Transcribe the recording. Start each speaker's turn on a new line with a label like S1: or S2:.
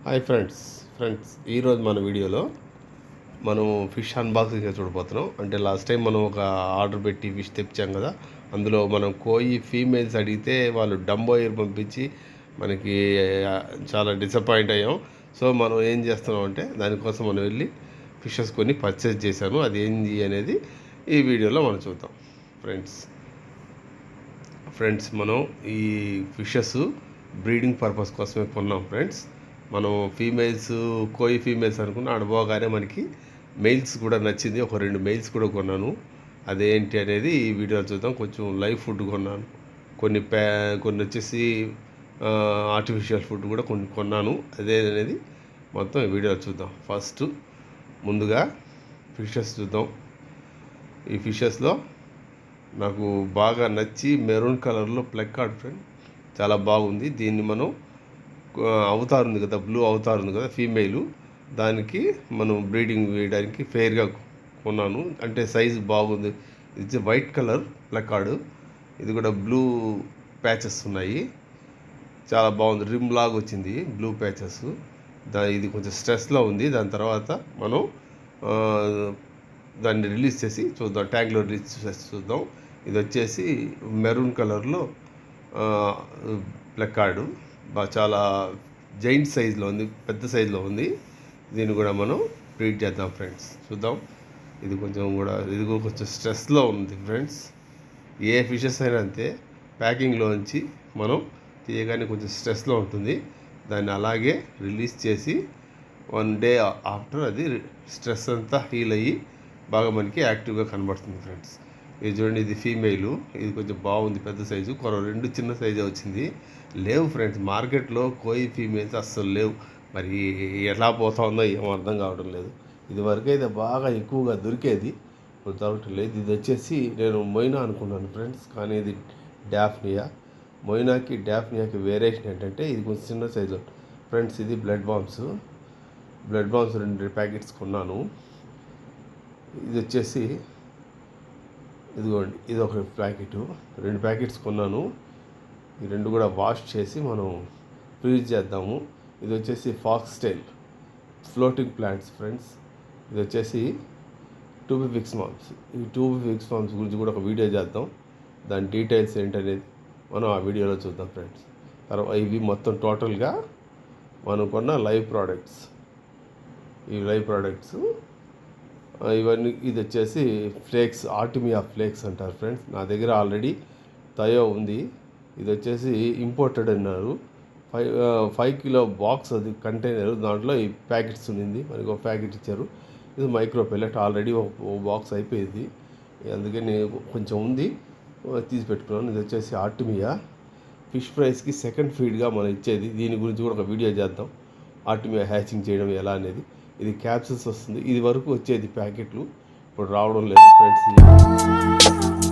S1: Hi friends ఈరోజు మన వీడియోలో మనం ఫిష్ అన్బాక్సింగ్ చూడబోతున్నాం. అంటే లాస్ట్ టైం మనం ఒక ఆర్డర్ పెట్టి ఫిష్ తెప్పించాం కదా, అందులో మనం కోయి ఫీమేల్స్ అడిగితే వాళ్ళు డంబో ఎయిర్ పంపించి మనకి చాలా డిసప్పాయింట్ అయ్యాం. సో మనం ఏం చేస్తున్నాం అంటే దానికోసం మనం వెళ్ళి ఫిషెస్ కొన్ని పర్చేజ్ చేశాను. అది ఏంది అనేది ఈ వీడియోలో మనం చూద్దాం. ఫ్రెండ్స్ మనం ఈ ఫిషెస్ బ్రీడింగ్ పర్పస్ కోసమే కొన్నాం ఫ్రెండ్స్. మనం కోయి ఫీమేల్స్ అనుకున్న ఆడబోగానే మనకి మెయిల్స్ కూడా నచ్చింది. ఒక 2 మెయిల్స్ కూడా కొన్నాను. అదేంటి అనేది ఈ వీడియోలో చూద్దాం. కొంచెం లైవ్ ఫుడ్ కొన్నాను, కొన్ని వచ్చేసి ఆర్టిఫిషియల్ ఫుడ్ కూడా కొన్ని కొన్నాను. అదే అనేది మొత్తం ఈ వీడియోలో చూద్దాం. ఫస్ట్ ముందుగా ఫిషెస్ చూద్దాం. ఈ ఫిషెస్లో నాకు బాగా నచ్చి మెరూన్ కలర్లో ప్లెక్కార్డ్ ఫ్రెండ్ చాలా బాగుంది. దీన్ని మనం అవతార్ ఉంది కదా, బ్లూ అవతార్ ఉంది కదా ఫీమేలు, దానికి మనం బ్రీడింగ్ వేయడానికి ఫెయిర్గా కొన్నాను. అంటే సైజు బాగుంది. ఇది వైట్ కలర్ ప్లకార్డు, ఇది కూడా బ్లూ ప్యాచెస్ ఉన్నాయి. చాలా బాగుంది. రిమ్ లాగా వచ్చింది బ్లూ ప్యాచెస్. ఇది కొంచెం స్ట్రెస్లో ఉంది. దాని తర్వాత మనం దాన్ని రిలీజ్ చేసి చూద్దాం, ట్యాంక్లో రిలీజ్ చేసి చూద్దాం. ఇది వచ్చేసి మెరూన్ కలర్లో ప్లకార్డు, చాలా జైంట్ సైజులో ఉంది, పెద్ద సైజులో ఉంది. దీన్ని కూడా మనం బ్రీడ్ చేద్దాం ఫ్రెండ్స్. చూద్దాం. ఇది కొంచెం స్ట్రెస్లో ఉంది ఫ్రెండ్స్. ఏ ఫిషెస్ అయినా అంతే, ప్యాకింగ్లోంచి మనం తీయగానే కొంచెం స్ట్రెస్లో ఉంటుంది. దాన్ని అలాగే రిలీజ్ చేసి 1 డే ఆఫ్టర్ అది స్ట్రెస్ అంతా హీల్ అయ్యి బాగా మనకి యాక్టివ్గా కనబడుతుంది ఫ్రెండ్స్. ఇది చూడండి, ఇది ఫీమేలు. ఇది కొంచెం బాగుంది, పెద్ద సైజు. 2 చిన్న సైజే వచ్చింది. లేవు ఫ్రెండ్స్, మార్కెట్లో కోయి ఫీమేల్స్ అస్సలు లేవు. మరి ఎలా పోతా ఉందో ఏమో అర్థం కావడం లేదు. ఇది వరకైతే బాగా ఎక్కువగా దొరికేది, ఇప్పుడు దొరకటం లేదు. ఇది వచ్చేసి నేను మొయినా అనుకున్నాను ఫ్రెండ్స్, కానీ ఇది డాఫ్నియా. డాఫ్నియాకి వేరియేషన్ ఏంటంటే ఇది కొంచెం చిన్న సైజు ఫ్రెండ్స్. ఇది బ్లడ్ బాంబ్స్ 2 ప్యాకెట్స్ కొన్నాను. ఇది వచ్చేసి ఇదిగోండి, ఇది ఒక ప్యాకెట్, 2 ప్యాకెట్స్ కొన్నాను. ఈ 2 కూడా వాష్ చేసి మనం ఫ్రీజ్ చేద్దాము. ఇది వచ్చేసి fox tail floating plants friends. ఇది వచ్చేసి టూబిఫిక్స్ మామ్స్. ఈ టూబిఫిక్స్ మామ్స్ గురించి కూడా ఒక వీడియో చేద్దాం. దాని డీటెయిల్స్ ఏంటనేది మనం ఆ వీడియోలో చూద్దాం ఫ్రెండ్స్. తర్వాత ఇవి మొత్తం టోటల్గా మనం కొన్న లైవ్ ప్రోడక్ట్స్. ఈ లైవ్ ప్రోడక్ట్స్ ఇవన్నీ. ఇది వచ్చేసి ఫ్లేక్స్, ఆర్టిమియా ఫ్లేక్స్ అంటారు ఫ్రెండ్స్. నా దగ్గర ఆల్రెడీ తయో ఉంది. ఇది వచ్చేసి ఇంపోర్టెడ్ అన్నారు. 5 కిలో బాక్స్, అది కంటైనర్. దాంట్లో ఈ ప్యాకెట్స్ ఉన్నింది. మనకి ఒక ప్యాకెట్ ఇచ్చారు. ఇది మైక్రో పెల్లెట్, ఆల్రెడీ ఒక బాక్స్ అయిపోయింది. అందుకని కొంచెం ఉంది, తీసి పెట్టుకున్నాను. ఇది వచ్చేసి ఆర్టిమియా ఫిష్ ఫ్రైస్కి సెకండ్ ఫీడ్గా మనం ఇచ్చేది. దీని గురించి కూడా ఒక వీడియో చేద్దాం, ఆర్టిమియా హ్యాచింగ్ చేయడం ఎలా అనేది. ఇది క్యాప్సిల్స్ వస్తుంది. ఇది వరకు వచ్చేది ప్యాకెట్లు, ఇప్పుడు రావడం లేదు ఫ్రెండ్స్.